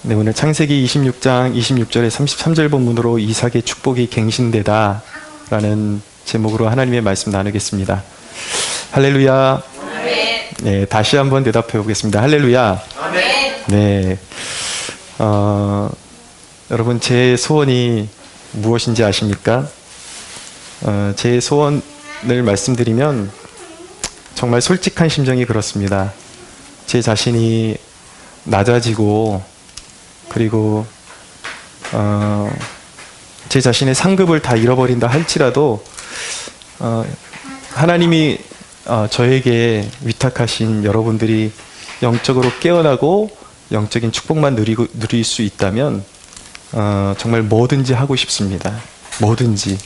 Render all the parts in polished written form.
네, 오늘 창세기 26장 26절에 33절 본문으로 이삭의 축복이 갱신되다 라는 제목으로 하나님의 말씀 나누겠습니다. 할렐루야. 아멘. 네, 다시 한번 대답해 보겠습니다. 할렐루야. 아멘. 네, 여러분 제 소원이 무엇인지 아십니까? 제 소원을 말씀드리면 정말 솔직한 심정이 그렇습니다. 제 자신이 낮아지고 그리고 제 자신의 상급을 다 잃어버린다 할지라도 하나님이 저에게 위탁하신 여러분들이 영적으로 깨어나고 영적인 축복만 누릴 수 있다면 정말 뭐든지 하고 싶습니다. 뭐든지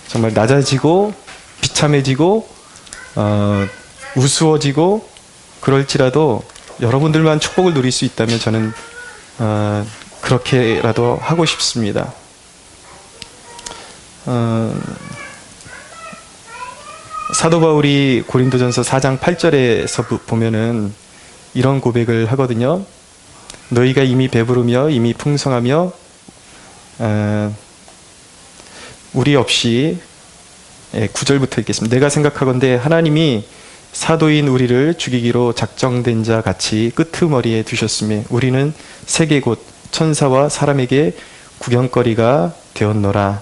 정말 낮아지고 비참해지고 우스워지고 그럴지라도 여러분들만 축복을 누릴 수 있다면 저는 그렇게라도 하고 싶습니다. 사도 바울이 고린도전서 4장 8절에서 보면은 이런 고백을 하거든요. 너희가 이미 배부르며 이미 풍성하며 우리 없이 9절부터 읽겠습니다. 내가 생각하건대 하나님이 사도인 우리를 죽이기로 작정된 자 같이 끄트머리에 두셨으며 우리는 세계 곧 천사와 사람에게 구경거리가 되었노라.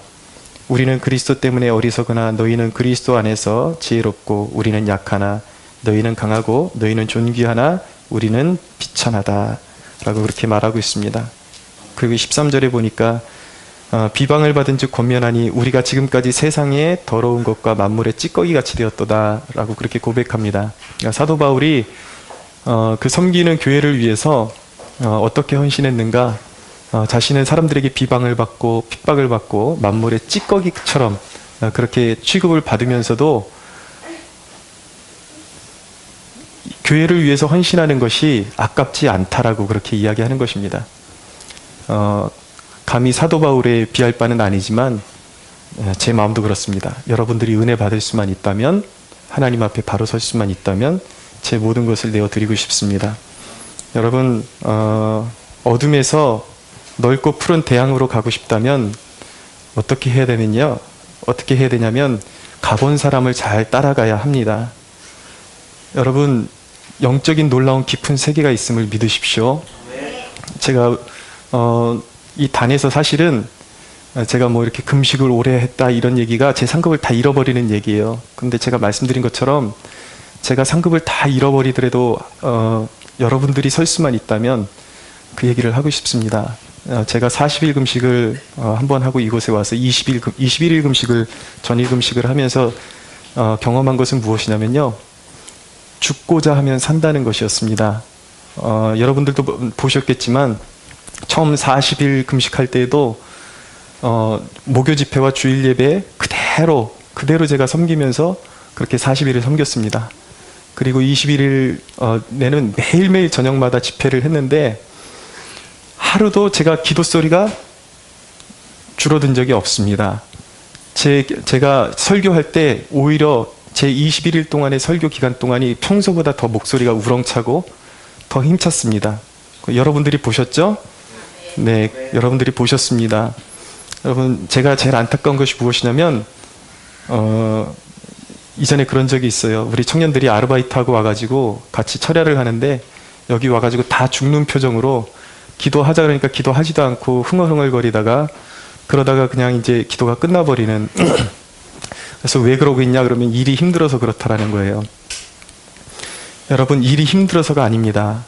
우리는 그리스도 때문에 어리석으나 너희는 그리스도 안에서 지혜롭고 우리는 약하나 너희는 강하고 너희는 존귀하나 우리는 비천하다 라고 그렇게 말하고 있습니다. 그리고 13절에 보니까 비방을 받은 즉 권면하니 우리가 지금까지 세상의 더러운 것과 만물의 찌꺼기같이 되었도다 라고 그렇게 고백합니다. 그러니까 사도 바울이 그 섬기는 교회를 위해서 어떻게 헌신했는가, 자신은 사람들에게 비방을 받고 핍박을 받고 만물의 찌꺼기처럼 그렇게 취급을 받으면서도 교회를 위해서 헌신하는 것이 아깝지 않다라고 그렇게 이야기하는 것입니다. 감히 사도 바울에 비할 바는 아니지만 제 마음도 그렇습니다. 여러분들이 은혜 받을 수만 있다면, 하나님 앞에 바로 설 수만 있다면 제 모든 것을 내어드리고 싶습니다. 여러분 어둠에서 넓고 푸른 대양으로 가고 싶다면 어떻게 해야 되냐면 가본 사람을 잘 따라가야 합니다. 여러분 영적인 놀라운 깊은 세계가 있음을 믿으십시오. 제가 이 단에서 사실은 제가 뭐 이렇게 금식을 오래 했다 이런 얘기가 제 상급을 다 잃어버리는 얘기예요. 근데 제가 말씀드린 것처럼 제가 상급을 다 잃어버리더라도 여러분들이 설 수만 있다면 그 얘기를 하고 싶습니다. 제가 40일 금식을 한번 하고 이곳에 와서 21일 금식을 전일 금식을 하면서 경험한 것은 무엇이냐면요, 죽고자 하면 산다는 것이었습니다. 여러분들도 보셨겠지만 처음 40일 금식할 때에도 목요 집회와 주일 예배 그대로 제가 섬기면서 그렇게 40일을 섬겼습니다. 그리고 21일 내는 매일매일 저녁마다 집회를 했는데 하루도 제가 기도 소리가 줄어든 적이 없습니다. 제가 설교할 때 오히려 제 21일 동안의 설교 기간 동안이 평소보다 더 목소리가 우렁차고 더 힘찼습니다. 여러분들이 보셨죠? 네, 여러분들이 보셨습니다. 여러분, 제가 제일 안타까운 것이 무엇이냐면 이전에 그런 적이 있어요. 우리 청년들이 아르바이트하고 와가지고 같이 철야를 하는데 여기 와가지고 다 죽는 표정으로 기도하자 그러니까 기도하지도 않고 흥얼흥얼거리다가 그러다가 그냥 이제 기도가 끝나버리는 그래서 왜 그러고 있냐 그러면 일이 힘들어서 그렇다라는 거예요. 여러분, 일이 힘들어서가 아닙니다.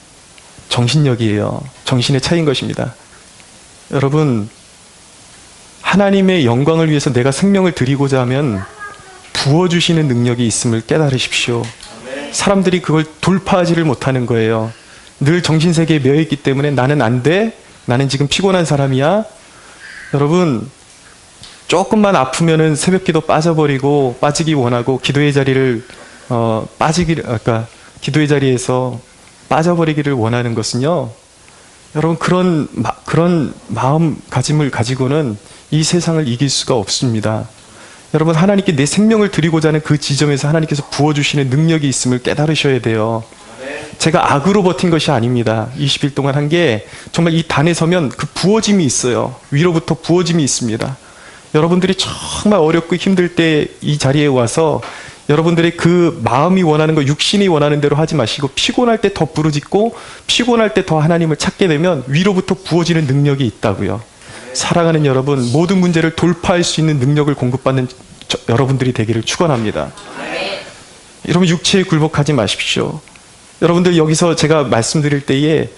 정신력이에요. 정신의 차이인 것입니다. 여러분, 하나님의 영광을 위해서 내가 생명을 드리고자 하면 부어주시는 능력이 있음을 깨달으십시오. 사람들이 그걸 돌파하지를 못하는 거예요. 늘 정신세계에 매여있기 때문에 나는 안 돼, 나는 지금 피곤한 사람이야. 여러분, 조금만 아프면은 새벽기도 빠지기 원하고 기도의 자리를 기도의 자리에서 빠져버리기를 원하는 것은요, 여러분 그런 마음가짐을 가지고는 이 세상을 이길 수가 없습니다. 여러분, 하나님께 내 생명을 드리고자 하는 그 지점에서 하나님께서 부어주시는 능력이 있음을 깨달으셔야 돼요. 제가 악으로 버틴 것이 아닙니다. 20일 동안 한 게 정말 이 단에 서면 그 부어짐이 있어요. 위로부터 부어짐이 있습니다. 여러분들이 정말 어렵고 힘들 때 이 자리에 와서 여러분들의 그 마음이 원하는 거, 육신이 원하는 대로 하지 마시고 피곤할 때 더 부르짖고 피곤할 때 더 하나님을 찾게 되면 위로부터 부어지는 능력이 있다고요. 사랑하는 여러분, 모든 문제를 돌파할 수 있는 능력을 공급받는 여러분들이 되기를 축원합니다. 여러분, 육체에 굴복하지 마십시오. 여러분들 여기서 제가 말씀드릴 때에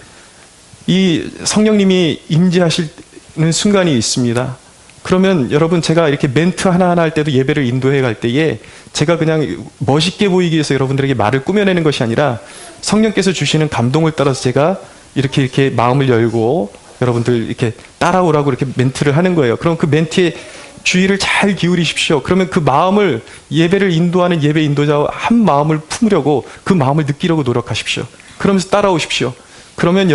이 성령님이 임재하시는 순간이 있습니다. 그러면 여러분, 제가 이렇게 멘트 하나하나 할 때도 예배를 인도해 갈 때에 제가 그냥 멋있게 보이기 위해서 여러분들에게 말을 꾸며내는 것이 아니라 성령께서 주시는 감동을 따라서 제가 이렇게 마음을 열고 여러분들 이렇게 따라오라고 이렇게 멘트를 하는 거예요. 그럼 그 멘트에 주의를 잘 기울이십시오. 그러면 그 마음을, 예배를 인도하는 예배 인도자와 한 마음을 품으려고 그 마음을 느끼려고 노력하십시오. 그러면서 따라오십시오. 그러면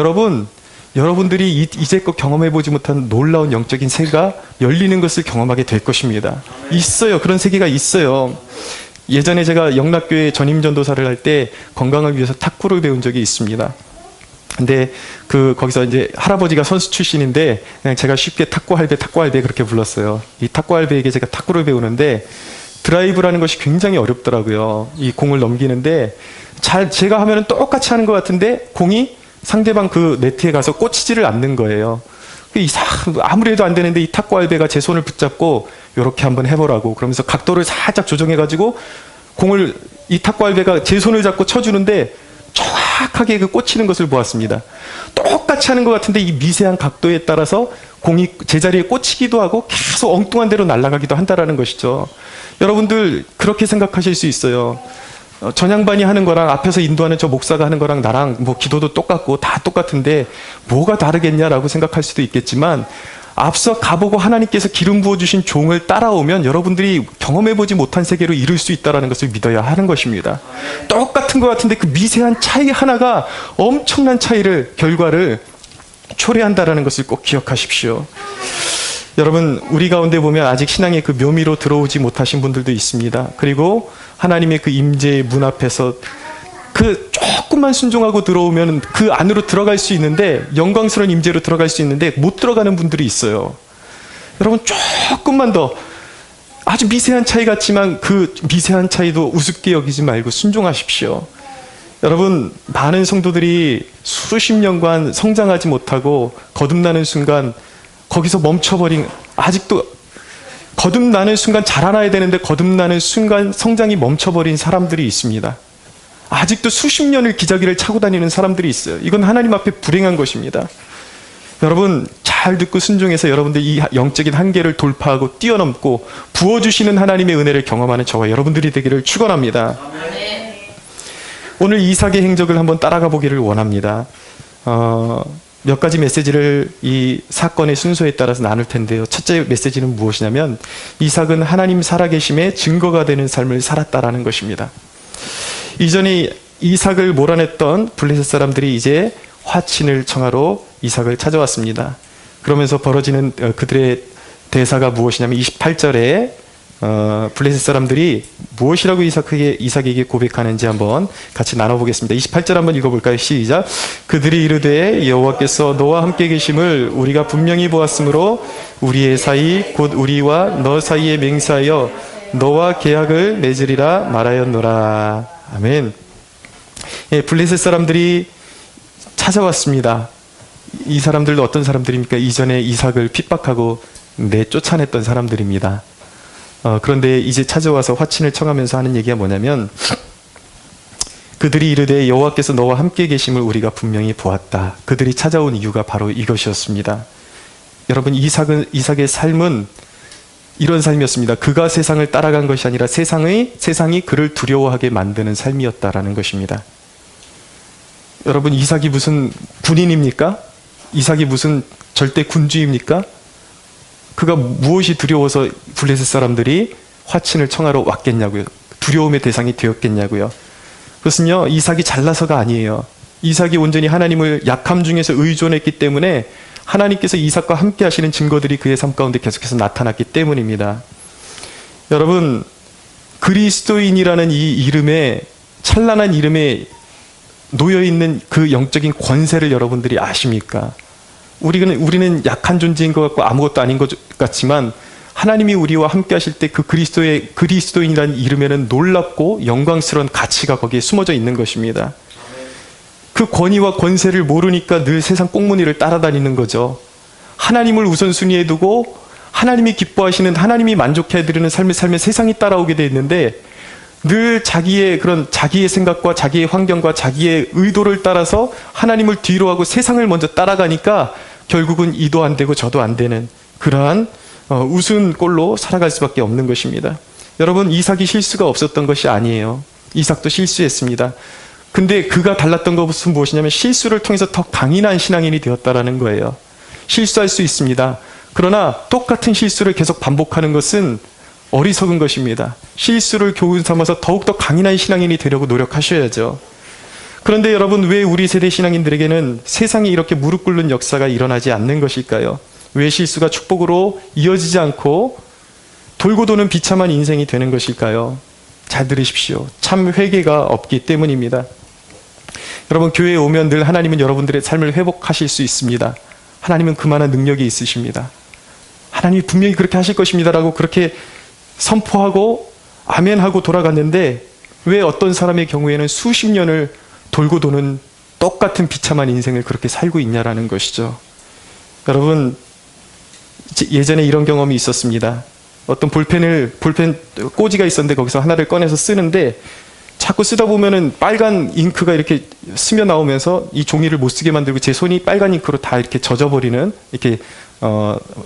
여러분들이 이제껏 경험해보지 못한 놀라운 영적인 세계가 열리는 것을 경험하게 될 것입니다. 있어요. 그런 세계가 있어요. 예전에 제가 영락교회 전임 전도사를 할 때 건강을 위해서 탁구를 배운 적이 있습니다. 근데 거기서 이제 할아버지가 선수 출신인데 그냥 제가 쉽게 탁구할배 그렇게 불렀어요. 이 탁구할배에게 제가 탁구를 배우는데 드라이브라는 것이 굉장히 어렵더라고요. 이 공을 넘기는데 제가 하면은 똑같이 하는 것 같은데 공이 상대방 그 네트에 가서 꽂히지를 않는 거예요. 아무리 해도 안 되는데 이 탁구할배가 제 손을 붙잡고 이렇게 한번 해보라고 그러면서 각도를 살짝 조정해가지고 공을, 이 탁구할배가 제 손을 잡고 쳐주는데 정확하게 그 꽂히는 것을 보았습니다. 똑같이 하는 것 같은데 이 미세한 각도에 따라서 공이 제자리에 꽂히기도 하고 계속 엉뚱한 데로 날아가기도 한다는 것이죠. 여러분들 그렇게 생각하실 수 있어요. 전양반이 하는 거랑 앞에서 인도하는 저 목사가 하는 거랑 나랑 뭐 기도도 똑같고 다 똑같은데 뭐가 다르겠냐라고 생각할 수도 있겠지만, 앞서 가보고 하나님께서 기름 부어주신 종을 따라오면 여러분들이 경험해보지 못한 세계로 이룰 수 있다는 것을 믿어야 하는 것입니다. 똑같은 것 같은데 그 미세한 차이 하나가 엄청난 결과를 초래한다는 것을 꼭 기억하십시오. 여러분, 우리 가운데 보면 아직 신앙의 그 묘미로 들어오지 못하신 분들도 있습니다. 그리고 하나님의 그 임재의 문 앞에서 그 조금만 순종하고 들어오면 그 안으로 들어갈 수 있는데, 영광스러운 임재로 들어갈 수 있는데 못 들어가는 분들이 있어요. 여러분, 조금만 더, 아주 미세한 차이 같지만 그 미세한 차이도 우습게 여기지 말고 순종하십시오. 여러분, 많은 성도들이 수십 년간 성장하지 못하고 거듭나는 순간 거기서 멈춰버린, 아직도 거듭나는 순간 자라나야 되는데 거듭나는 순간 성장이 멈춰버린 사람들이 있습니다. 아직도 수십 년을 기저귀를 차고 다니는 사람들이 있어요. 이건 하나님 앞에 불행한 것입니다. 여러분, 잘 듣고 순종해서 여러분들 이 영적인 한계를 돌파하고 뛰어넘고 부어주시는 하나님의 은혜를 경험하는 저와 여러분들이 되기를 축원합니다. 오늘 이삭의 행적을 한번 따라가 보기를 원합니다. 몇 가지 메시지를 이 사건의 순서에 따라서 나눌 텐데요. 첫째 메시지는 무엇이냐면, 이삭은 하나님 살아계심의 증거가 되는 삶을 살았다라는 것입니다. 이전에 이삭을 몰아냈던 블레셋 사람들이 이제 화친을 청하러 이삭을 찾아왔습니다. 그러면서 벌어지는 그들의 대사가 무엇이냐면 28절에 블레셋 사람들이 무엇이라고 이삭에게 고백하는지 한번 같이 나눠보겠습니다. 28절 한번 읽어볼까요? 시작. 그들이 이르되 여호와께서 너와 함께 계심을 우리가 분명히 보았으므로 우리의 사이 곧 우리와 너 사이에 맹세하여 너와 계약을 맺으리라 말하였노라. 아멘. 예, 블레셋 사람들이 찾아왔습니다. 이 사람들도 어떤 사람들입니까? 이전에 이삭을 핍박하고 내쫓아냈던 사람들입니다. 그런데 이제 찾아와서 화친을 청하면서 하는 얘기가 뭐냐면, 그들이 이르되 여호와께서 너와 함께 계심을 우리가 분명히 보았다. 그들이 찾아온 이유가 바로 이것이었습니다. 여러분, 이삭의 삶은 이런 삶이었습니다. 그가 세상을 따라간 것이 아니라 세상이 그를 두려워하게 만드는 삶이었다라는 것입니다. 여러분, 이삭이 무슨 군인입니까? 이삭이 무슨 절대 군주입니까? 그가 무엇이 두려워서 블레셋 사람들이 화친을 청하러 왔겠냐고요. 두려움의 대상이 되었겠냐고요. 그것은요, 이삭이 잘나서가 아니에요. 이삭이 온전히 하나님을 약함 중에서 의존했기 때문에 하나님께서 이삭과 함께 하시는 증거들이 그의 삶 가운데 계속해서 나타났기 때문입니다. 여러분, 그리스도인이라는 이 이름에, 찬란한 이름에 놓여있는 그 영적인 권세를 여러분들이 아십니까? 우리는 약한 존재인 것 같고 아무것도 아닌 것 같지만 하나님이 우리와 함께 하실 때 그 그리스도인이라는 이름에는 놀랍고 영광스러운 가치가 거기에 숨어져 있는 것입니다. 그 권위와 권세를 모르니까 늘 세상 꽁무니를 따라다니는 거죠. 하나님을 우선순위에 두고 하나님이 기뻐하시는, 하나님이 만족해드리는 삶을 살면 세상이 따라오게 돼 있는데 늘 자기의 생각과 자기의 환경과 자기의 의도를 따라서 하나님을 뒤로 하고 세상을 먼저 따라가니까 결국은 이도 안 되고 저도 안 되는 그러한 우스운 꼴로 살아갈 수밖에 없는 것입니다. 여러분, 이삭이 실수가 없었던 것이 아니에요. 이삭도 실수했습니다. 근데 그가 달랐던 것은 무엇이냐면 실수를 통해서 더 강인한 신앙인이 되었다라는 거예요. 실수할 수 있습니다. 그러나 똑같은 실수를 계속 반복하는 것은 어리석은 것입니다. 실수를 교훈 삼아서 더욱더 강인한 신앙인이 되려고 노력하셔야죠. 그런데 여러분, 왜 우리 세대 신앙인들에게는 세상에 이렇게 무릎 꿇는 역사가 일어나지 않는 것일까요? 왜 실수가 축복으로 이어지지 않고 돌고 도는 비참한 인생이 되는 것일까요? 잘 들으십시오. 참 회개가 없기 때문입니다. 여러분, 교회에 오면 늘 하나님은 여러분들의 삶을 회복하실 수 있습니다. 하나님은 그만한 능력이 있으십니다. 하나님이 분명히 그렇게 하실 것입니다라고 그렇게 선포하고 아멘하고 돌아갔는데 왜 어떤 사람의 경우에는 수십 년을 돌고 도는 똑같은 비참한 인생을 그렇게 살고 있냐라는 것이죠. 여러분, 예전에 이런 경험이 있었습니다. 어떤 볼펜 꽂이가 있었는데 거기서 하나를 꺼내서 쓰는데 자꾸 쓰다 보면은 빨간 잉크가 이렇게 스며 나오면서 이 종이를 못 쓰게 만들고 제 손이 빨간 잉크로 다 이렇게 젖어버리는, 이렇게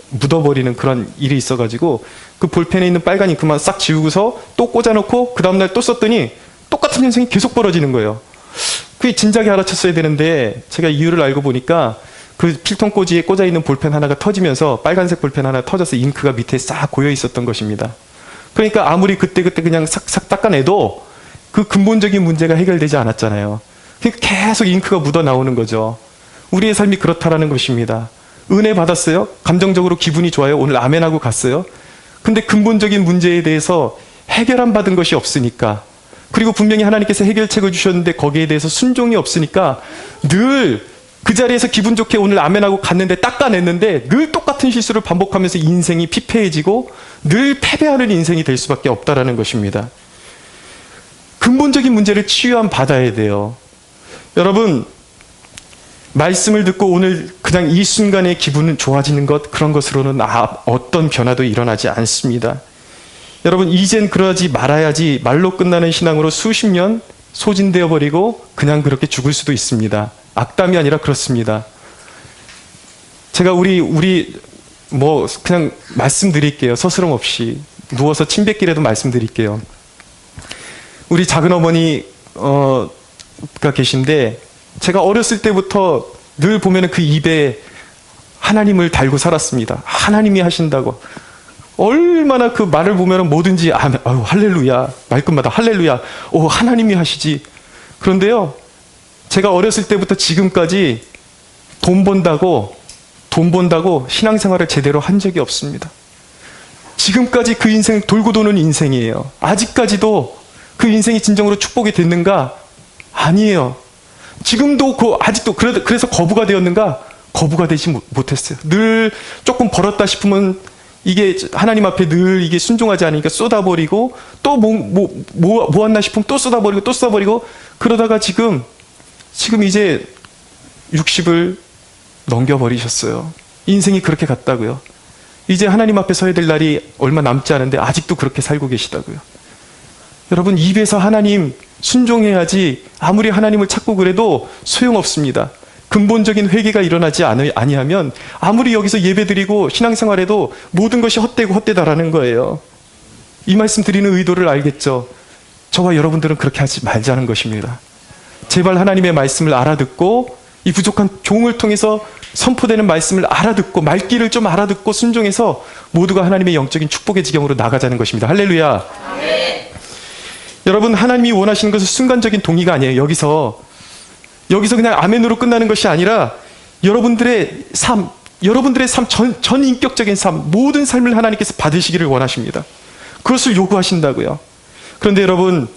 묻어버리는 그런 일이 있어가지고 그 볼펜에 있는 빨간 잉크만 싹 지우고서 또 꽂아놓고 그 다음날 또 썼더니 똑같은 현상이 계속 벌어지는 거예요. 그게 진작에 알아챘어야 되는데 제가 이유를 알고 보니까 그 필통 꽂이에 꽂아 있는 볼펜 하나가 터지면서 빨간색 볼펜 하나 터져서 잉크가 밑에 싹 고여 있었던 것입니다. 그러니까 아무리 그때 그냥 싹싹 닦아내도 그 근본적인 문제가 해결되지 않았잖아요. 그러니까 계속 잉크가 묻어 나오는 거죠. 우리의 삶이 그렇다라는 것입니다. 은혜 받았어요? 감정적으로 기분이 좋아요? 오늘 아멘하고 갔어요? 근데 근본적인 문제에 대해서 해결 안 받은 것이 없으니까, 그리고 분명히 하나님께서 해결책을 주셨는데 거기에 대해서 순종이 없으니까 늘 그 자리에서 기분 좋게 오늘 아멘하고 갔는데 닦아냈는데 늘 똑같은 실수를 반복하면서 인생이 피폐해지고 늘 패배하는 인생이 될 수밖에 없다라는 것입니다. 근본적인 문제를 치유함 받아야 돼요. 여러분, 말씀을 듣고 오늘 그냥 이 순간의 기분은 좋아지는 것, 그런 것으로는 어떤 변화도 일어나지 않습니다. 여러분, 이젠 그러지 말아야지 말로 끝나는 신앙으로 수십 년 소진되어 버리고 그냥 그렇게 죽을 수도 있습니다. 악담이 아니라 그렇습니다. 제가 그냥 말씀드릴게요. 서스럼 없이 누워서 침 뱉기라도 말씀드릴게요. 우리 작은 어머니가 계신데 제가 어렸을 때부터 늘 보면은 그 입에 하나님을 달고 살았습니다. 하나님이 하신다고. 얼마나 그 말을 보면은 뭐든지 아멘, 할렐루야, 말끝마다 할렐루야, 하나님이 하시지. 그런데요, 제가 어렸을 때부터 지금까지 돈 번다고 신앙생활을 제대로 한 적이 없습니다. 지금까지 그 인생 돌고 도는 인생이에요. 아직까지도 그 인생이 진정으로 축복이 됐는가? 아니에요. 지금도 아직도 그래서 거부가 되었는가? 거부가 되지 못했어요. 늘 조금 벌었다 싶으면 이게 하나님 앞에 늘 이게 순종하지 않으니까 쏟아버리고, 또 모았나 싶으면 또 쏟아버리고 그러다가 지금 이제 60을 넘겨버리셨어요. 인생이 그렇게 갔다고요. 이제 하나님 앞에 서야 될 날이 얼마 남지 않은데 아직도 그렇게 살고 계시다고요. 여러분, 입에서 하나님 순종해야지 아무리 하나님을 찾고 그래도 소용없습니다. 근본적인 회개가 일어나지 아니하면 아무리 여기서 예배드리고 신앙생활해도 모든 것이 헛되다라는 거예요. 이 말씀 드리는 의도를 알겠죠? 저와 여러분들은 그렇게 하지 말자는 것입니다. 제발 하나님의 말씀을 알아듣고 이 부족한 종을 통해서 선포되는 말씀을 알아듣고 말귀를 좀 알아듣고 순종해서 모두가 하나님의 영적인 축복의 지경으로 나가자는 것입니다. 할렐루야. 아멘. 여러분, 하나님이 원하시는 것은 순간적인 동의가 아니에요. 여기서 그냥 아멘으로 끝나는 것이 아니라 여러분들의 삶 전 인격적인 삶, 모든 삶을 하나님께서 받으시기를 원하십니다. 그것을 요구하신다고요. 그런데 여러분,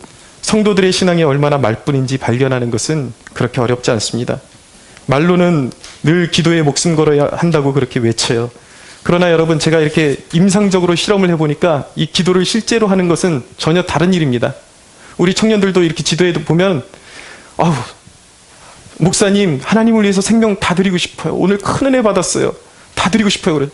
성도들의 신앙이 얼마나 말뿐인지 발견하는 것은 그렇게 어렵지 않습니다. 말로는 늘 기도에 목숨 걸어야 한다고 그렇게 외쳐요. 그러나 여러분, 제가 이렇게 임상적으로 실험을 해보니까 이 기도를 실제로 하는 것은 전혀 다른 일입니다. 우리 청년들도 이렇게 지도에 보면 아우, 목사님, 하나님을 위해서 생명 다 드리고 싶어요. 오늘 큰 은혜 받았어요. 다 드리고 싶어요. 그래.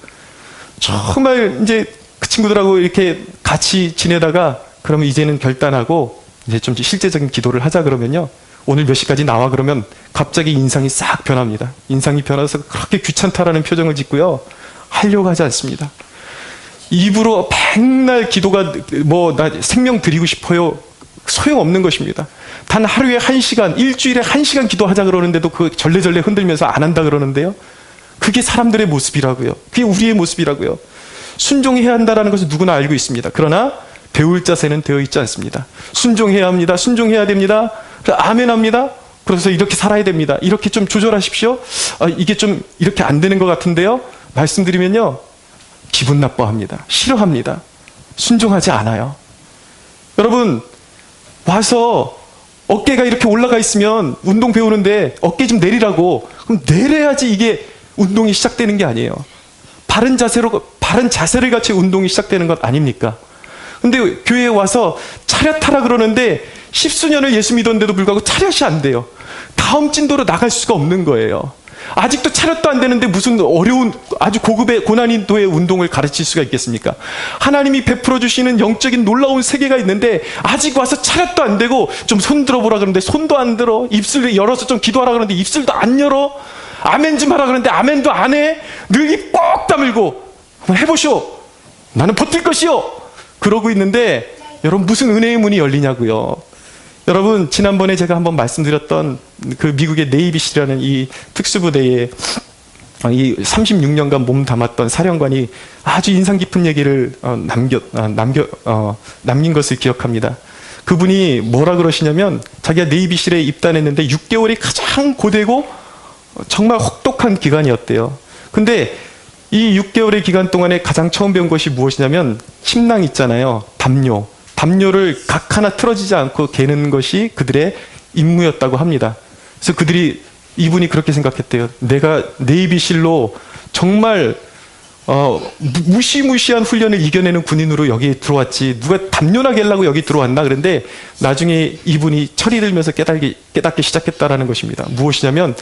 정말 이제 그 친구들하고 이렇게 같이 지내다가 그러면 이제는 결단하고 이제 좀 실제적인 기도를 하자 그러면요. 오늘 몇 시까지 나와 그러면 갑자기 인상이 싹 변합니다. 인상이 변해서 그렇게 귀찮다라는 표정을 짓고요. 하려고 하지 않습니다. 입으로 맨날 기도가 나 생명 드리고 싶어요. 소용없는 것입니다. 단 하루에 1시간, 일주일에 1시간 기도하자 그러는데도 그 절레절레 흔들면서 안 한다 그러는데요. 그게 사람들의 모습이라고요. 그게 우리의 모습이라고요. 순종해야 한다는 것을 누구나 알고 있습니다. 그러나 배울 자세는 되어 있지 않습니다. 순종해야 합니다. 순종해야 됩니다. 아멘 합니다. 그래서 이렇게 살아야 됩니다. 이렇게 좀 조절하십시오. 이게 좀 이렇게 안 되는 것 같은데요. 말씀드리면요. 기분 나빠합니다. 싫어합니다. 순종하지 않아요. 여러분, 와서 어깨가 이렇게 올라가 있으면 운동 배우는데 어깨 좀 내리라고. 그럼 내려야지 이게 운동이 시작되는 게 아니에요. 바른 자세를 갖춰 운동이 시작되는 것 아닙니까? 근데 교회에 와서 차렷하라 그러는데 10수년을 예수 믿었는데도 불구하고 차렷이 안 돼요. 다음 진도로 나갈 수가 없는 거예요. 아직도 차렷도 안 되는데 무슨 어려운 아주 고급의 고난인도의 운동을 가르칠 수가 있겠습니까? 하나님이 베풀어 주시는 영적인 놀라운 세계가 있는데 아직 와서 차렷도 안 되고 좀 손 들어보라 그러는데 손도 안 들어. 입술을 열어서 좀 기도하라 그러는데 입술도 안 열어. 아멘 좀 하라 그러는데 아멘도 안 해. 늘 입 꼭 다물고 한번 해보시오. 나는 버틸 것이오. 그러고 있는데 여러분, 무슨 은혜의 문이 열리냐고요. 여러분, 지난번에 제가 한번 말씀드렸던 그 미국의 네이비실이라는 이 특수부대에 이 36년간 몸 담았던 사령관이 아주 인상 깊은 얘기를 남긴 것을 기억합니다. 그분이 뭐라 그러시냐면, 자기가 네이비실에 입단했는데 6개월이 가장 고되고 정말 혹독한 기간이었대요. 근데 이 6개월의 기간 동안에 가장 처음 배운 것이 무엇이냐면, 침낭 있잖아요. 담요를 각 하나 틀어지지 않고 개는 것이 그들의 임무였다고 합니다. 그래서 이분이 그렇게 생각했대요. 내가 네이비실로 정말 무시무시한 훈련을 이겨내는 군인으로 여기 들어왔지, 누가 담요나 개려고 여기 들어왔나. 그런데 나중에 이분이 철이 들면서 깨닫기 시작했다라는 것입니다. 무엇이냐면,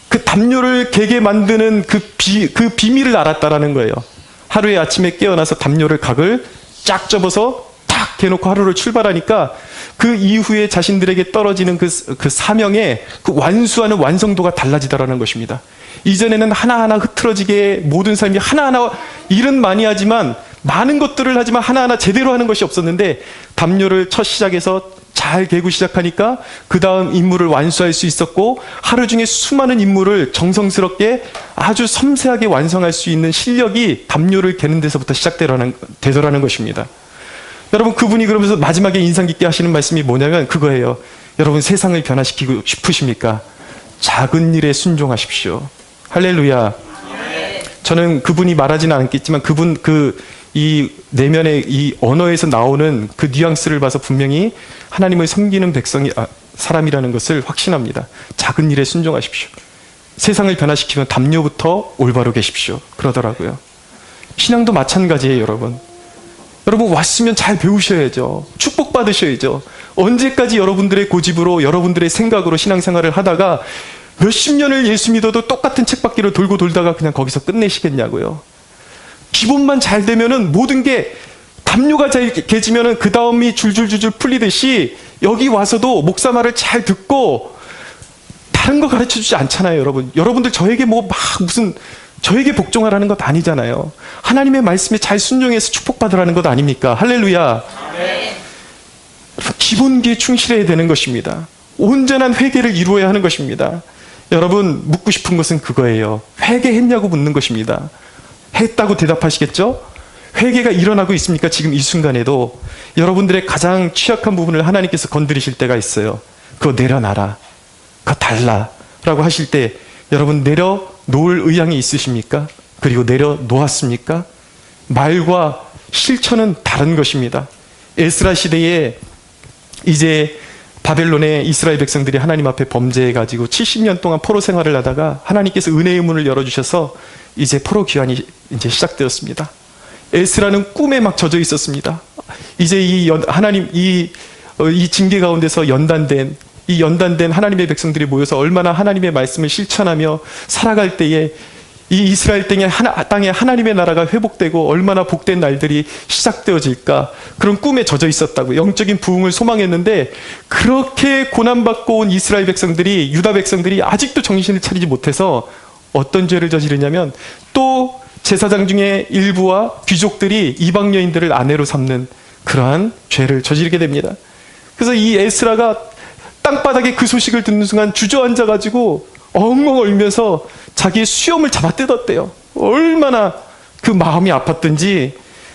그 담요를 개게 만드는 그 비밀을 알았다라는 거예요. 하루에 아침에 깨어나서 담요를 각을 쫙 접어서 탁 개놓고 하루를 출발하니까 그 이후에 자신들에게 떨어지는 그 사명의 그 완수하는 완성도가 달라지더라는 것입니다. 이전에는 하나하나 흐트러지게 모든 삶이 하나하나 일은 많이 하지만, 많은 것들을 하지만 하나하나 제대로 하는 것이 없었는데, 담요를 첫 시작에서 잘 개고 시작하니까 그 다음 임무를 완수할 수 있었고, 하루 중에 수많은 임무를 정성스럽게 아주 섬세하게 완성할 수 있는 실력이 담요를 개는 데서부터 시작되더라는 것입니다. 여러분, 그분이 그러면서 마지막에 인상 깊게 하시는 말씀이 뭐냐면 그거예요. 여러분, 세상을 변화시키고 싶으십니까? 작은 일에 순종하십시오. 할렐루야. 저는 그분이 말하지는 않겠지만 이 내면의 이 언어에서 나오는 그 뉘앙스를 봐서 분명히 하나님을 섬기는 사람이라는 것을 확신합니다. 작은 일에 순종하십시오. 세상을 변화시키면 담요부터 올바로 계십시오. 그러더라고요. 신앙도 마찬가지예요, 여러분. 여러분, 왔으면 잘 배우셔야죠. 축복받으셔야죠. 언제까지 여러분들의 고집으로, 여러분들의 생각으로 신앙생활을 하다가 몇십 년을 예수 믿어도 똑같은 책받기를 돌고 돌다가 그냥 거기서 끝내시겠냐고요. 기본만 잘 되면은 모든 게, 담요가 잘 개지면은 그 다음이 줄줄줄줄 풀리듯이 여기 와서도 목사 말을 잘 듣고 다른 거 가르쳐 주지 않잖아요, 여러분. 여러분들 저에게 저에게 복종하라는 것 아니잖아요. 하나님의 말씀에 잘 순종해서 축복받으라는 것 아닙니까? 할렐루야. 네. 기본기에 충실해야 되는 것입니다. 온전한 회개를 이루어야 하는 것입니다. 여러분, 묻고 싶은 것은 그거예요. 회개했냐고 묻는 것입니다. 했다고 대답하시겠죠? 회개가 일어나고 있습니까? 지금 이 순간에도 여러분들의 가장 취약한 부분을 하나님께서 건드리실 때가 있어요. 그거 내려놔라. 그거 달라. 라고 하실 때 여러분, 내려놓을 의향이 있으십니까? 그리고 내려놓았습니까? 말과 실천은 다른 것입니다. 에스라 시대에 이제 바벨론의 이스라엘 백성들이 하나님 앞에 범죄해가지고 70년 동안 포로 생활을 하다가 하나님께서 은혜의 문을 열어주셔서 이제 포로 귀환이 이제 시작되었습니다. 에스라는 꿈에 막 젖어 있었습니다. 이제 하나님 이 징계 가운데서 연단된 하나님의 백성들이 모여서 얼마나 하나님의 말씀을 실천하며 살아갈 때에 이 이스라엘 땅에 하나님의 나라가 회복되고 얼마나 복된 날들이 시작되어질까, 그런 꿈에 젖어 있었다고, 영적인 부흥을 소망했는데, 그렇게 고난받고 온 이스라엘 백성들이, 유다 백성들이 아직도 정신을 차리지 못해서 어떤 죄를 저지르냐면, 또 제사장 중에 일부와 귀족들이 이방 여인들을 아내로 삼는 그러한 죄를 저지르게 됩니다. 그래서 이 에스라가 땅바닥에 그 소식을 듣는 순간 주저앉아가지고 엉엉 울면서 자기의 수염을 잡아 뜯었대요. 얼마나 그 마음이 아팠던지.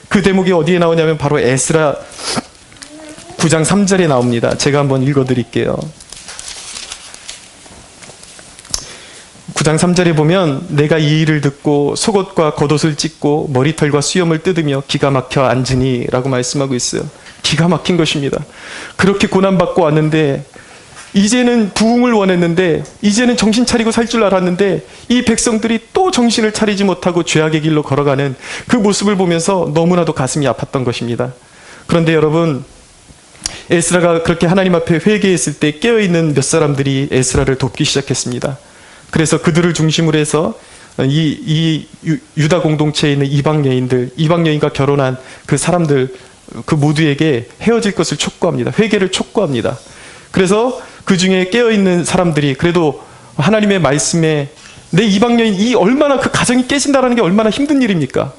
그 대목이 어디에 나오냐면 바로 에스라 9장 3절에 나옵니다. 제가 한번 읽어드릴게요. 9장 3절에 보면 내가 이 일을 듣고 속옷과 겉옷을 찢고 머리털과 수염을 뜯으며 기가 막혀 앉으니 라고 말씀하고 있어요. 기가 막힌 것입니다. 그렇게 고난받고 왔는데, 이제는 부흥을 원했는데, 이제는 정신 차리고 살 줄 알았는데, 이 백성들이 또 정신을 차리지 못하고 죄악의 길로 걸어가는 그 모습을 보면서 너무나도 가슴이 아팠던 것입니다. 그런데 여러분, 에스라가 그렇게 하나님 앞에 회개했을 때 깨어있는 몇 사람들이 에스라를 돕기 시작했습니다. 그래서 그들을 중심으로 해서 이 유다 공동체에 있는 이방 여인과 결혼한 그 사람들, 그 모두에게 헤어질 것을 촉구합니다. 회개를 촉구합니다. 그래서 그 중에 깨어있는 사람들이 그래도 하나님의 말씀에, 내 이방 여인, 얼마나 그 가정이 깨진다는 게 얼마나 힘든 일입니까?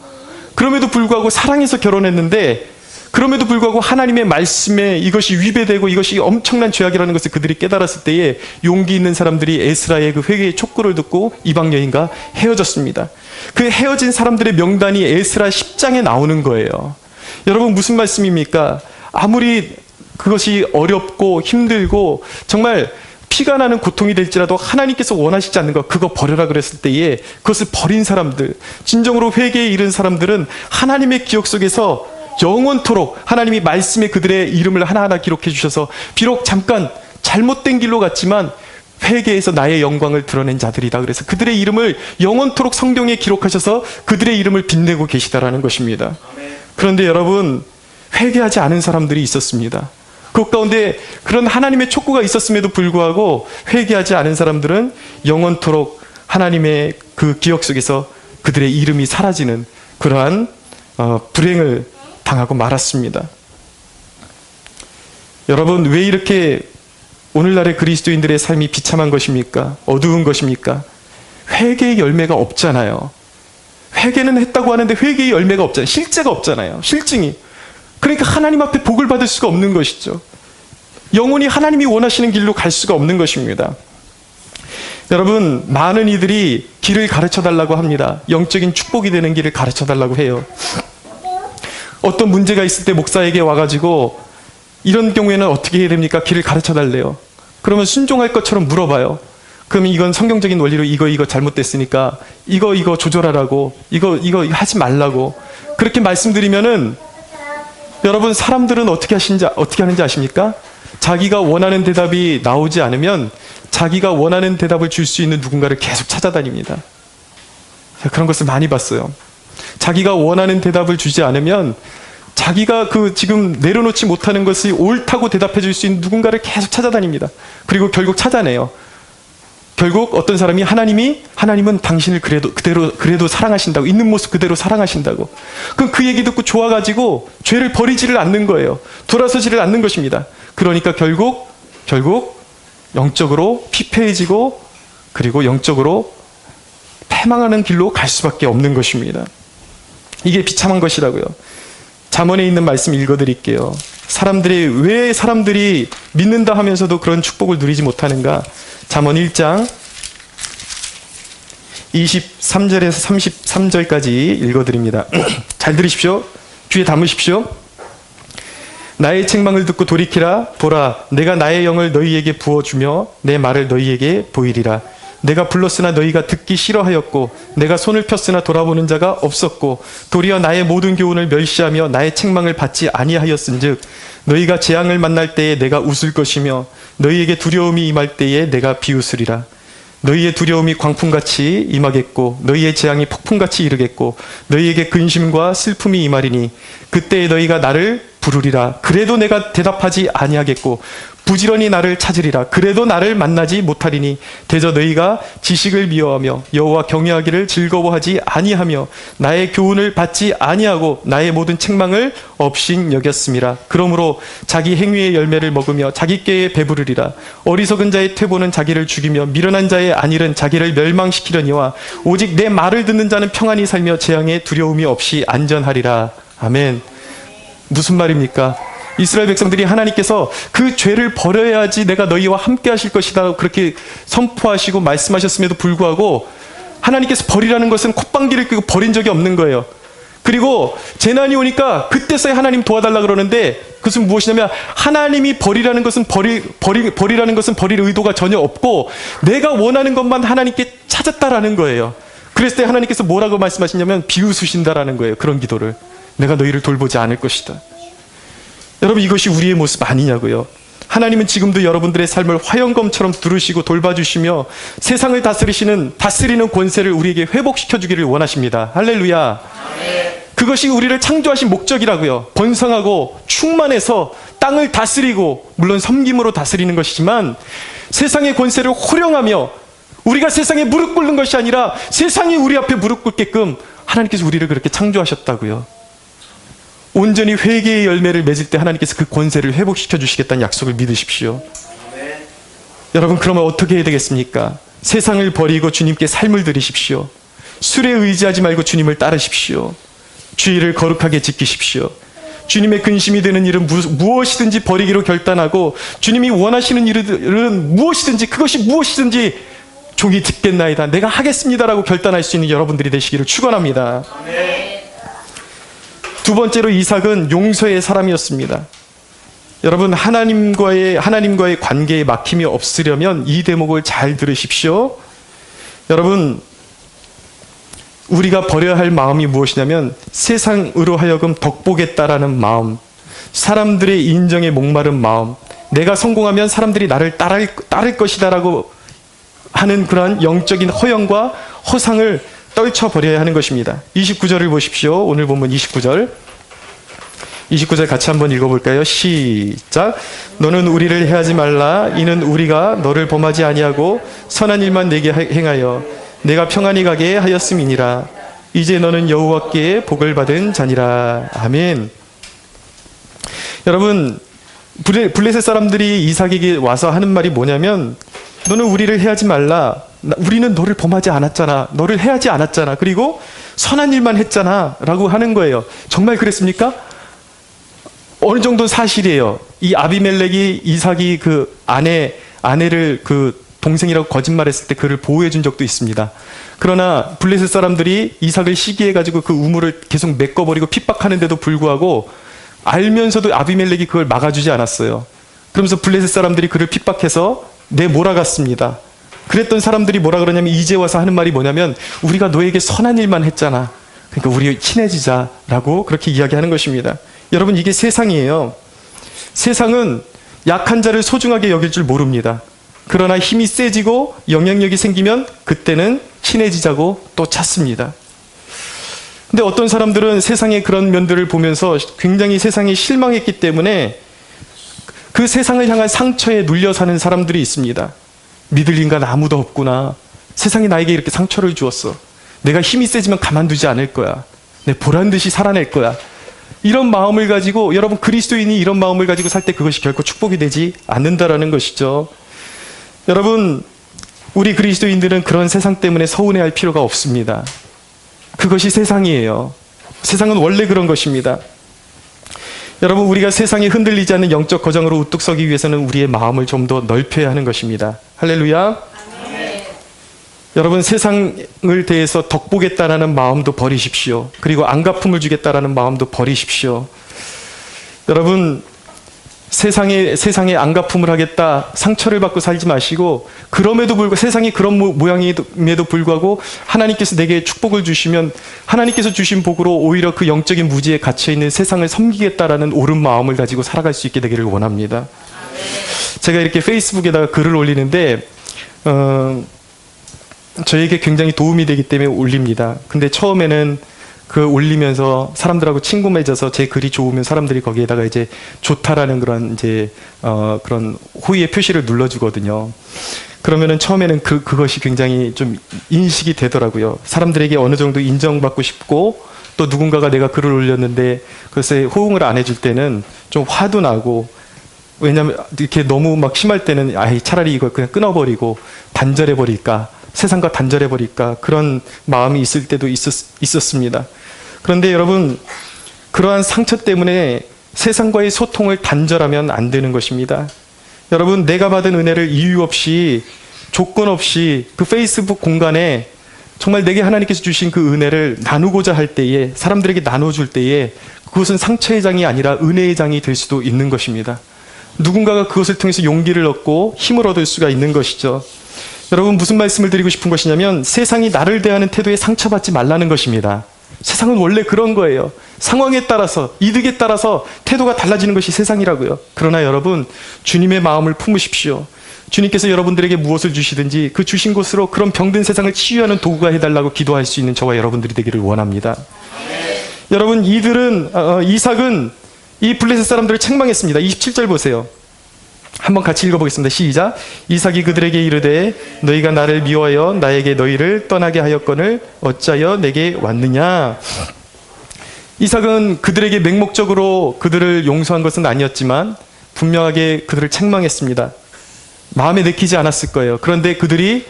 그럼에도 불구하고 사랑해서 결혼했는데, 그럼에도 불구하고 하나님의 말씀에 이것이 위배되고 이것이 엄청난 죄악이라는 것을 그들이 깨달았을 때에 용기 있는 사람들이 에스라의 그 회개의 촉구를 듣고 이방 여인과 헤어졌습니다. 그 헤어진 사람들의 명단이 에스라 10장에 나오는 거예요. 여러분, 무슨 말씀입니까? 아무리 그것이 어렵고 힘들고 정말 피가 나는 고통이 될지라도 하나님께서 원하시지 않는 것, 그거 버려라 그랬을 때에 그것을 버린 사람들, 진정으로 회개에 이른 사람들은 하나님의 기억 속에서 영원토록 하나님이 말씀에 그들의 이름을 하나하나 기록해 주셔서 비록 잠깐 잘못된 길로 갔지만 회개에서 나의 영광을 드러낸 자들이다. 그래서 그들의 이름을 영원토록 성경에 기록하셔서 그들의 이름을 빛내고 계시다라는 것입니다. 그런데 여러분, 회개하지 않은 사람들이 있었습니다. 그 가운데 그런 하나님의 촉구가 있었음에도 불구하고 회개하지 않은 사람들은 영원토록 하나님의 그 기억 속에서 그들의 이름이 사라지는 그러한 불행을 당하고 말았습니다. 여러분, 왜 이렇게 오늘날의 그리스도인들의 삶이 비참한 것입니까? 어두운 것입니까? 회개의 열매가 없잖아요. 회개는 했다고 하는데 회개의 열매가 없잖아요. 실제가 없잖아요. 실증이. 그러니까 하나님 앞에 복을 받을 수가 없는 것이죠. 영원히 하나님이 원하시는 길로 갈 수가 없는 것입니다. 여러분, 많은 이들이 길을 가르쳐달라고 합니다. 영적인 축복이 되는 길을 가르쳐달라고 해요. 어떤 문제가 있을 때 목사에게 와가지고 이런 경우에는 어떻게 해야 됩니까? 길을 가르쳐달래요. 그러면 순종할 것처럼 물어봐요. 그러면 이건 성경적인 원리로 이거 잘못됐으니까 이거 조절하라고, 이거 하지 말라고 그렇게 말씀드리면은, 여러분, 사람들은 어떻게 하는지 아십니까? 자기가 원하는 대답이 나오지 않으면 자기가 원하는 대답을 줄 수 있는 누군가를 계속 찾아다닙니다. 그런 것을 많이 봤어요. 자기가 원하는 대답을 주지 않으면 자기가 지금 내려놓지 못하는 것이 옳다고 대답해 줄 수 있는 누군가를 계속 찾아다닙니다. 그리고 결국 찾아내요. 결국 어떤 사람이 하나님은 당신을 그래도 사랑하신다고, 있는 모습 그대로 사랑하신다고. 그럼 그 얘기 듣고 좋아가지고 죄를 버리지를 않는 거예요. 돌아서지를 않는 것입니다. 그러니까 결국 영적으로 피폐해지고, 그리고 영적으로 패망하는 길로 갈 수밖에 없는 것입니다. 이게 비참한 것이라고요. 잠언에 있는 말씀 읽어드릴게요. 왜 사람들이 믿는다 하면서도 그런 축복을 누리지 못하는가? 잠언 1장 23절에서 33절까지 읽어드립니다. 잘 들으십시오. 귀에 담으십시오. 나의 책망을 듣고 돌이키라. 보라, 내가 나의 영을 너희에게 부어주며 내 말을 너희에게 보이리라. 내가 불렀으나 너희가 듣기 싫어하였고 내가 손을 폈으나 돌아보는 자가 없었고 도리어 나의 모든 교훈을 멸시하며 나의 책망을 받지 아니하였은즉 너희가 재앙을 만날 때에 내가 웃을 것이며 너희에게 두려움이 임할 때에 내가 비웃으리라. 너희의 두려움이 광풍같이 임하겠고 너희의 재앙이 폭풍같이 이르겠고 너희에게 근심과 슬픔이 임하리니 그때에 너희가 나를 부르리라. 그래도 내가 대답하지 아니하겠고 부지런히 나를 찾으리라. 그래도 나를 만나지 못하리니 대저 너희가 지식을 미워하며 여호와 경외하기를 즐거워하지 아니하며 나의 교훈을 받지 아니하고 나의 모든 책망을 업신 여겼음이라. 그러므로 자기 행위의 열매를 먹으며 자기 꾀에 배부르리라. 어리석은 자의 퇴보는 자기를 죽이며 미련한 자의 안일은 자기를 멸망시키려니와 오직 내 말을 듣는 자는 평안히 살며 재앙에 두려움이 없이 안전하리라. 아멘. 무슨 말입니까? 이스라엘 백성들이 하나님께서 그 죄를 버려야지 내가 너희와 함께 하실 것이다 그렇게 선포하시고 말씀하셨음에도 불구하고 하나님께서 버리라는 것은 콧방귀를 뀌고 버린 적이 없는 거예요. 그리고 재난이 오니까 그때서야 하나님 도와달라 그러는데 그것은 무엇이냐면 하나님이 버리라는 것은 버리라는 것은 버릴 의도가 전혀 없고 내가 원하는 것만 하나님께 찾았다라는 거예요. 그랬을 때 하나님께서 뭐라고 말씀하시냐면 비웃으신다라는 거예요. 그런 기도를. 내가 너희를 돌보지 않을 것이다. 여러분 이것이 우리의 모습 아니냐고요. 하나님은 지금도 여러분들의 삶을 화영검처럼 두르시고 돌봐주시며 세상을 다스리는 권세를 우리에게 회복시켜주기를 원하십니다. 할렐루야. 그것이 우리를 창조하신 목적이라고요. 번성하고 충만해서 땅을 다스리고 물론 섬김으로 다스리는 것이지만 세상의 권세를 호령하며 우리가 세상에 무릎 꿇는 것이 아니라 세상이 우리 앞에 무릎 꿇게끔 하나님께서 우리를 그렇게 창조하셨다고요. 온전히 회개의 열매를 맺을 때 하나님께서 그 권세를 회복시켜 주시겠다는 약속을 믿으십시오. 여러분 그러면 어떻게 해야 되겠습니까? 세상을 버리고 주님께 삶을 드리십시오. 술에 의지하지 말고 주님을 따르십시오. 주의를 거룩하게 지키십시오. 주님의 근심이 되는 일은 무엇이든지 버리기로 결단하고 주님이 원하시는 일은 무엇이든지 그것이 무엇이든지 종이 듣겠나이다. 내가 하겠습니다라고 결단할 수 있는 여러분들이 되시기를 축원합니다. 두 번째로 이삭은 용서의 사람이었습니다. 여러분 하나님과의 관계에 막힘이 없으려면 이 대목을 잘 들으십시오. 여러분 우리가 버려야 할 마음이 무엇이냐면 세상으로 하여금 덕보겠다라는 마음, 사람들의 인정에 목마른 마음, 내가 성공하면 사람들이 나를 따를 것이다라고 하는 그러한 영적인 허영과 허상을 떨쳐버려야 하는 것입니다. 29절을 보십시오. 오늘 본문 29절 같이 한번 읽어볼까요? 시작. 너는 우리를 해하지 말라. 이는 우리가 너를 범하지 아니하고 선한 일만 내게 행하여 내가 평안히 가게 하였음이니라. 이제 너는 여호와께 복을 받은 자니라. 아멘. 여러분 블레셋 사람들이 이삭에게 와서 하는 말이 뭐냐면 너는 우리를 해하지 말라. 우리는 너를 범하지 않았잖아. 너를 해하지 않았잖아. 그리고 선한 일만 했잖아. 라고 하는 거예요. 정말 그랬습니까? 어느 정도 사실이에요. 이 아비멜렉이 이삭이 그 아내를 그 동생이라고 거짓말했을 때 그를 보호해 준 적도 있습니다. 그러나 블레셋 사람들이 이삭을 시기해가지고 그 우물을 계속 메꿔버리고 핍박하는데도 불구하고 알면서도 아비멜렉이 그걸 막아주지 않았어요. 그러면서 블레셋 사람들이 그를 핍박해서 내몰아갔습니다. 그랬던 사람들이 뭐라 그러냐면 이제 와서 하는 말이 뭐냐면 우리가 너에게 선한 일만 했잖아. 그러니까 우리 친해지자라고 그렇게 이야기하는 것입니다. 여러분 이게 세상이에요. 세상은 약한 자를 소중하게 여길 줄 모릅니다. 그러나 힘이 세지고 영향력이 생기면 그때는 친해지자고 또 찾습니다. 근데 어떤 사람들은 세상의 그런 면들을 보면서 굉장히 세상에 실망했기 때문에 그 세상을 향한 상처에 눌려 사는 사람들이 있습니다. 믿을 인간 아무도 없구나. 세상이 나에게 이렇게 상처를 주었어. 내가 힘이 세지면 가만두지 않을 거야. 내 보란듯이 살아낼 거야. 이런 마음을 가지고 여러분 그리스도인이 이런 마음을 가지고 살 때 그것이 결코 축복이 되지 않는다라는 것이죠. 여러분 우리 그리스도인들은 그런 세상 때문에 서운해할 필요가 없습니다. 그것이 세상이에요. 세상은 원래 그런 것입니다. 여러분 우리가 세상에 흔들리지 않는 영적 거정으로 우뚝 서기 위해서는 우리의 마음을 좀 더 넓혀야 하는 것입니다. 할렐루야. 네. 여러분 세상을 대해서 덕보겠다라는 마음도 버리십시오. 그리고 안갚음을 주겠다라는 마음도 버리십시오. 여러분 세상에 안갚음을 하겠다, 상처를 받고 살지 마시고, 그럼에도 불구하고 세상이 그런 모양임에도 불구하고 하나님께서 내게 축복을 주시면 하나님께서 주신 복으로 오히려 그 영적인 무지에 갇혀있는 세상을 섬기겠다라는 옳은 마음을 가지고 살아갈 수 있게 되기를 원합니다. 제가 이렇게 페이스북에다가 글을 올리는데 저에게 굉장히 도움이 되기 때문에 올립니다. 근데 처음에는 그 올리면서 사람들하고 친구 맺어서 제 글이 좋으면 사람들이 거기에다가 이제 좋다라는 그런 그런 호의의 표시를 눌러주거든요. 그러면은 처음에는 그것이 굉장히 좀 인식이 되더라고요. 사람들에게 어느 정도 인정받고 싶고, 또 누군가가 내가 글을 올렸는데 그것에 호응을 안 해줄 때는 좀 화도 나고, 왜냐면 이렇게 너무 막 심할 때는 차라리 이걸 그냥 끊어버리고 단절해버릴까, 세상과 단절해버릴까, 그런 마음이 있을 때도 있었습니다. 그런데 여러분, 그러한 상처 때문에 세상과의 소통을 단절하면 안 되는 것입니다. 여러분, 내가 받은 은혜를 이유 없이, 조건 없이 그 페이스북 공간에 정말 내게 하나님께서 주신 그 은혜를 나누고자 할 때에, 사람들에게 나눠줄 때에 그것은 상처의 장이 아니라 은혜의 장이 될 수도 있는 것입니다. 누군가가 그것을 통해서 용기를 얻고 힘을 얻을 수가 있는 것이죠. 여러분, 무슨 말씀을 드리고 싶은 것이냐면, 세상이 나를 대하는 태도에 상처받지 말라는 것입니다. 세상은 원래 그런 거예요. 상황에 따라서, 이득에 따라서 태도가 달라지는 것이 세상이라고요. 그러나 여러분, 주님의 마음을 품으십시오. 주님께서 여러분들에게 무엇을 주시든지 그 주신 것으로 그런 병든 세상을 치유하는 도구가 해달라고 기도할 수 있는 저와 여러분들이 되기를 원합니다. 여러분, 이삭은 이 블레셋 사람들을 책망했습니다. 27절 보세요. 한번 같이 읽어보겠습니다. 시작. 이삭이 그들에게 이르되 너희가 나를 미워하여 나에게 너희를 떠나게 하였거늘 어찌하여 내게 왔느냐. 이삭은 그들에게 맹목적으로 그들을 용서한 것은 아니었지만 분명하게 그들을 책망했습니다. 마음에 내키지 않았을 거예요. 그런데 그들이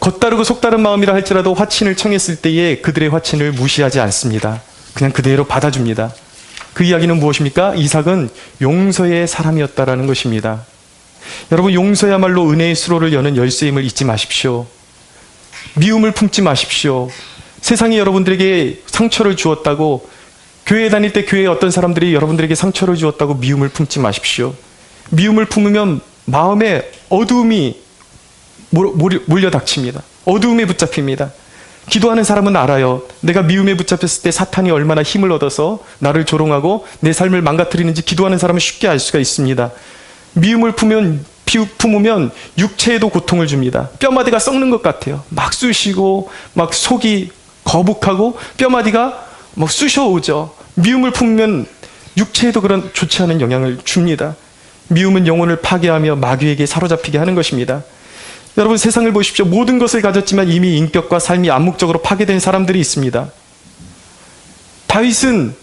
겉다르고 속다른 마음이라 할지라도 화친을 청했을 때에 그들의 화친을 무시하지 않습니다. 그냥 그대로 받아줍니다. 그 이야기는 무엇입니까? 이삭은 용서의 사람이었다라는 것입니다. 여러분, 용서야말로 은혜의 수로를 여는 열쇠임을 잊지 마십시오. 미움을 품지 마십시오. 세상이 여러분들에게 상처를 주었다고, 교회에 다닐 때 교회에 어떤 사람들이 여러분들에게 상처를 주었다고 미움을 품지 마십시오. 미움을 품으면 마음에 어두움이 몰려닥칩니다. 어두움에 붙잡힙니다. 기도하는 사람은 알아요. 내가 미움에 붙잡혔을 때 사탄이 얼마나 힘을 얻어서 나를 조롱하고 내 삶을 망가뜨리는지 기도하는 사람은 쉽게 알 수가 있습니다. 미움을 품으면 육체에도 고통을 줍니다. 뼈마디가 썩는 것 같아요. 막 쑤시고 막 속이 거북하고 뼈마디가 막 쑤셔오죠. 미움을 품으면 육체에도 그런 좋지 않은 영향을 줍니다. 미움은 영혼을 파괴하며 마귀에게 사로잡히게 하는 것입니다. 여러분, 세상을 보십시오. 모든 것을 가졌지만 이미 인격과 삶이 암묵적으로 파괴된 사람들이 있습니다. 다윗은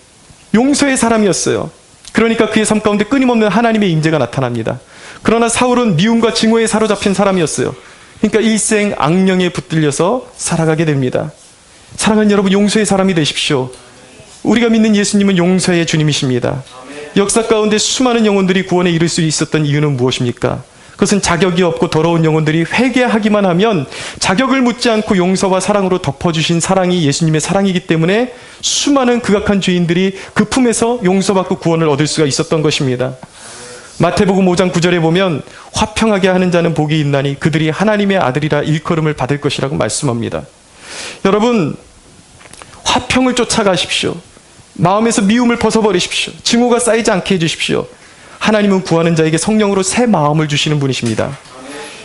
용서의 사람이었어요. 그러니까 그의 삶 가운데 끊임없는 하나님의 임재가 나타납니다. 그러나 사울은 미움과 증오에 사로잡힌 사람이었어요. 그러니까 일생 악령에 붙들려서 살아가게 됩니다. 사랑하는 여러분, 용서의 사람이 되십시오. 우리가 믿는 예수님은 용서의 주님이십니다. 역사 가운데 수많은 영혼들이 구원에 이를 수 있었던 이유는 무엇입니까? 그것은 자격이 없고 더러운 영혼들이 회개하기만 하면 자격을 묻지 않고 용서와 사랑으로 덮어주신 사랑이 예수님의 사랑이기 때문에 수많은 극악한 죄인들이 그 품에서 용서받고 구원을 얻을 수가 있었던 것입니다. 마태복음 5장 9절에 보면 화평하게 하는 자는 복이 있나니 그들이 하나님의 아들이라 일컬음을 받을 것이라고 말씀합니다. 여러분, 화평을 쫓아가십시오. 마음에서 미움을 벗어버리십시오. 증오가 쌓이지 않게 해주십시오. 하나님은 구하는 자에게 성령으로 새 마음을 주시는 분이십니다.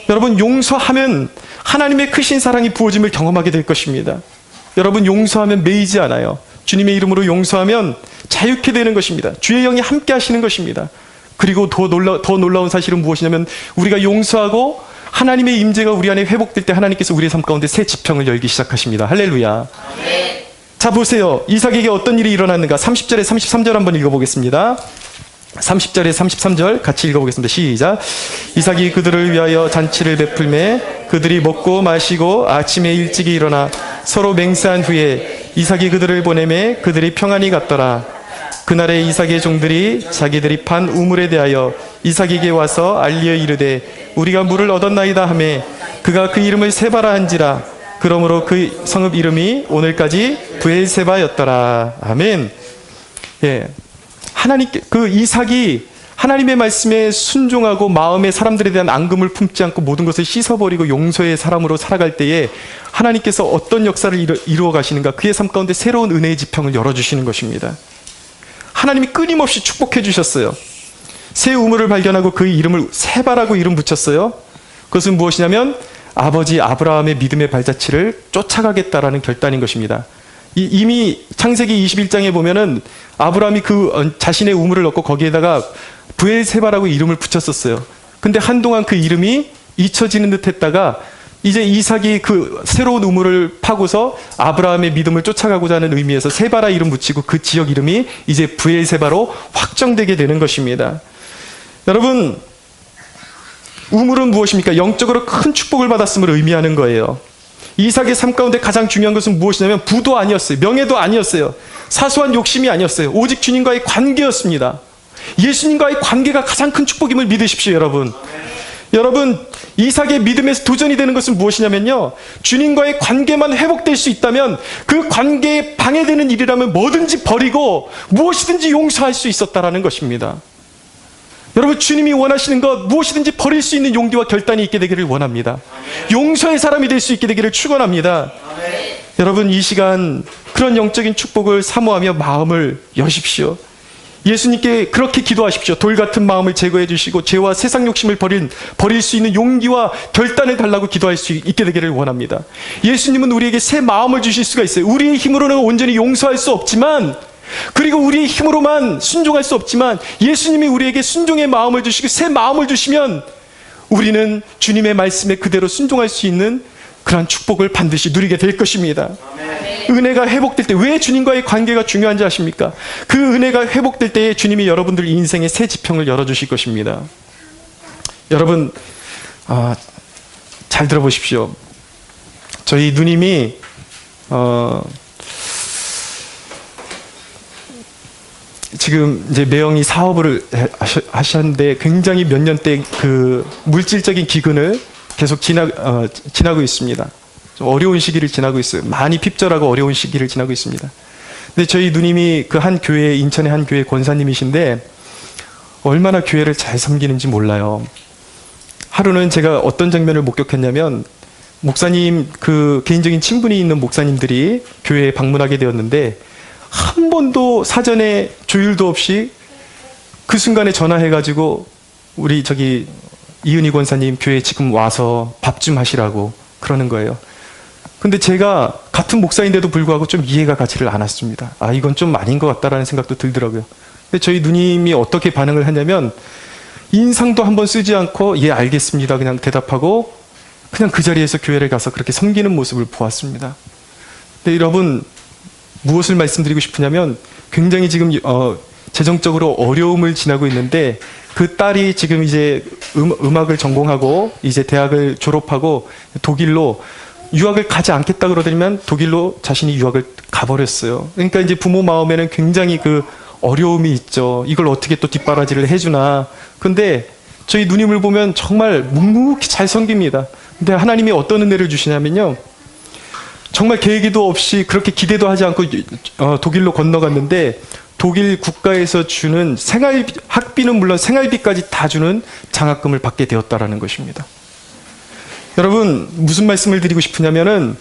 여러분, 용서하면 하나님의 크신 사랑이 부어짐을 경험하게 될 것입니다. 여러분, 용서하면 매이지 않아요. 주님의 이름으로 용서하면 자유케 되는 것입니다. 주의 영이 함께 하시는 것입니다. 그리고 더 놀라운 사실은 무엇이냐면 우리가 용서하고 하나님의 임재가 우리 안에 회복될 때 하나님께서 우리의 삶 가운데 새 지평을 열기 시작하십니다. 할렐루야. 네. 자, 보세요. 이삭에게 어떤 일이 일어났는가? 30절에 33절 한번 읽어보겠습니다. 30절에 33절 같이 읽어보겠습니다. 시작. 이삭이 그들을 위하여 잔치를 베풀매 그들이 먹고 마시고 아침에 일찍이 일어나 서로 맹세한 후에 이삭이 그들을 보내매 그들이 평안히 갔더라. 그날에 이삭의 종들이 자기들이 판 우물에 대하여 이삭에게 와서 알리어 이르되 우리가 물을 얻었나이다 하매 그가 그 이름을 세바라 한지라. 그러므로 그 성읍 이름이 오늘까지 부엘세바였더라. 아멘. 예. 하나님께 그 이삭이 하나님의 말씀에 순종하고 마음에 사람들에 대한 앙금을 품지 않고 모든 것을 씻어버리고 용서의 사람으로 살아갈 때에 하나님께서 어떤 역사를 이루어 가시는가, 그의 삶 가운데 새로운 은혜의 지평을 열어주시는 것입니다. 하나님이 끊임없이 축복해 주셨어요. 새 우물을 발견하고 그 이름을 세바라고 이름 붙였어요. 그것은 무엇이냐면 아버지 아브라함의 믿음의 발자취를 쫓아가겠다라는 결단인 것입니다. 이미 창세기 21장에 보면은 아브라함이 그 자신의 우물을 넣고 거기에다가 브엘세바라고 이름을 붙였었어요. 근데 한동안 그 이름이 잊혀지는 듯 했다가 이제 이삭이 그 새로운 우물을 파고서 아브라함의 믿음을 쫓아가고자 하는 의미에서 세바라 이름 붙이고 그 지역 이름이 이제 브엘세바로 확정되게 되는 것입니다. 여러분, 우물은 무엇입니까? 영적으로 큰 축복을 받았음을 의미하는 거예요. 이삭의 삶 가운데 가장 중요한 것은 무엇이냐면 부도 아니었어요. 명예도 아니었어요. 사소한 욕심이 아니었어요. 오직 주님과의 관계였습니다. 예수님과의 관계가 가장 큰 축복임을 믿으십시오, 여러분. 여러분, 이삭의 믿음에서 도전이 되는 것은 무엇이냐면요, 주님과의 관계만 회복될 수 있다면 그 관계에 방해되는 일이라면 뭐든지 버리고 무엇이든지 용서할 수 있었다라는 것입니다. 여러분, 주님이 원하시는 것 무엇이든지 버릴 수 있는 용기와 결단이 있게 되기를 원합니다. 용서의 사람이 될 수 있게 되기를 축원합니다. 여러분, 이 시간 그런 영적인 축복을 사모하며 마음을 여십시오. 예수님께 그렇게 기도하십시오. 돌 같은 마음을 제거해 주시고 죄와 세상 욕심을 버릴 수 있는 용기와 결단을 달라고 기도할 수 있게 되기를 원합니다. 예수님은 우리에게 새 마음을 주실 수가 있어요. 우리의 힘으로는 온전히 용서할 수 없지만, 그리고 우리의 힘으로만 순종할 수 없지만 예수님이 우리에게 순종의 마음을 주시고 새 마음을 주시면 우리는 주님의 말씀에 그대로 순종할 수 있는 그러한 축복을 반드시 누리게 될 것입니다. 은혜가 회복될 때, 왜 주님과의 관계가 중요한지 아십니까? 그 은혜가 회복될 때에 주님이 여러분들 인생의 새 지평을 열어주실 것입니다. 여러분, 잘 들어보십시오. 저희 누님이 지금 이제 매형이 사업을 하셨는데 굉장히 몇 년대 그 물질적인 기근을 계속 지나고 있습니다. 좀 어려운 시기를 지나고 있어요. 많이 핍절하고 어려운 시기를 지나고 있습니다. 근데 저희 누님이 그 한 교회, 인천의 한 교회 권사님이신데 얼마나 교회를 잘 섬기는지 몰라요. 하루는 제가 어떤 장면을 목격했냐면, 목사님, 그 개인적인 친분이 있는 목사님들이 교회에 방문하게 되었는데 한 번도 사전에 조율도 없이 그 순간에 전화해가지고 우리 저기 이은희 권사님 교회에 지금 와서 밥 좀 하시라고 그러는 거예요. 근데 제가 같은 목사인데도 불구하고 좀 이해가 가지를 않았습니다. 이건 좀 아닌 것 같다라는 생각도 들더라고요. 근데 저희 누님이 어떻게 반응을 하냐면 인상도 한번 쓰지 않고 예 알겠습니다 그냥 대답하고 그냥 그 자리에서 교회를 가서 그렇게 섬기는 모습을 보았습니다. 근데 여러분, 무엇을 말씀드리고 싶으냐면 굉장히 지금 재정적으로 어려움을 지나고 있는데 그 딸이 지금 이제 음악을 전공하고 이제 대학을 졸업하고 독일로 유학을 가지 않겠다 그러더니만 독일로 자신이 유학을 가버렸어요. 그러니까 이제 부모 마음에는 굉장히 그 어려움이 있죠. 이걸 어떻게 또 뒷바라지를 해주나. 근데 저희 누님을 보면 정말 묵묵히 잘 섬깁니다. 근데 하나님이 어떤 은혜를 주시냐면요, 정말 계획도 없이 그렇게 기대도 하지 않고 독일로 건너갔는데 독일 국가에서 주는 학비는 물론 생활비까지 다 주는 장학금을 받게 되었다라는 것입니다. 여러분, 무슨 말씀을 드리고 싶으냐면은,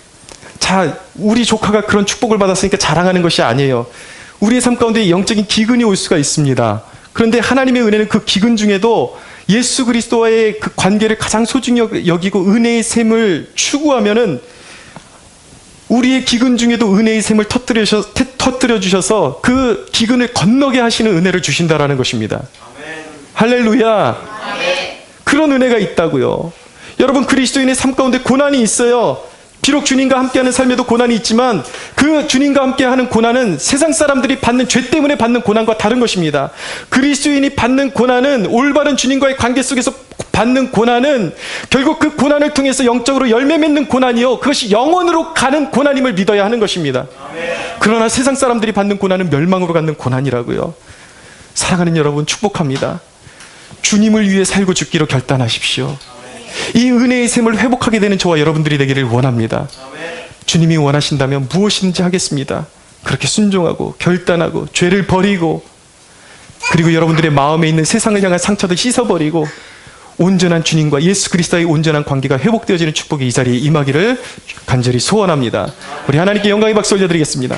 자, 우리 조카가 그런 축복을 받았으니까 자랑하는 것이 아니에요. 우리의 삶 가운데 영적인 기근이 올 수가 있습니다. 그런데 하나님의 은혜는 그 기근 중에도 예수 그리스도와의 그 관계를 가장 소중히 여기고 은혜의 샘을 추구하면은 우리의 기근 중에도 은혜의 샘을 터뜨려 주셔서 그 기근을 건너게 하시는 은혜를 주신다라는 것입니다. 아멘. 할렐루야. 아멘. 그런 은혜가 있다고요. 여러분, 그리스도인의 삶 가운데 고난이 있어요. 비록 주님과 함께하는 삶에도 고난이 있지만 그 주님과 함께하는 고난은 세상 사람들이 받는 죄 때문에 받는 고난과 다른 것입니다. 그리스도인이 받는 고난은, 올바른 주님과의 관계 속에서 받는 고난은 결국 그 고난을 통해서 영적으로 열매 맺는 고난이요, 그것이 영원으로 가는 고난임을 믿어야 하는 것입니다. 그러나 세상 사람들이 받는 고난은 멸망으로 가는 고난이라고요. 사랑하는 여러분, 축복합니다. 주님을 위해 살고 죽기로 결단하십시오. 이 은혜의 샘을 회복하게 되는 저와 여러분들이 되기를 원합니다. 주님이 원하신다면 무엇이든지 하겠습니다. 그렇게 순종하고 결단하고 죄를 버리고 그리고 여러분들의 마음에 있는 세상을 향한 상처도 씻어버리고 온전한 주님과 예수 그리스도의 온전한 관계가 회복되어지는 축복이 이 자리에 임하기를 간절히 소원합니다. 우리 하나님께 영광의 박수 올려드리겠습니다.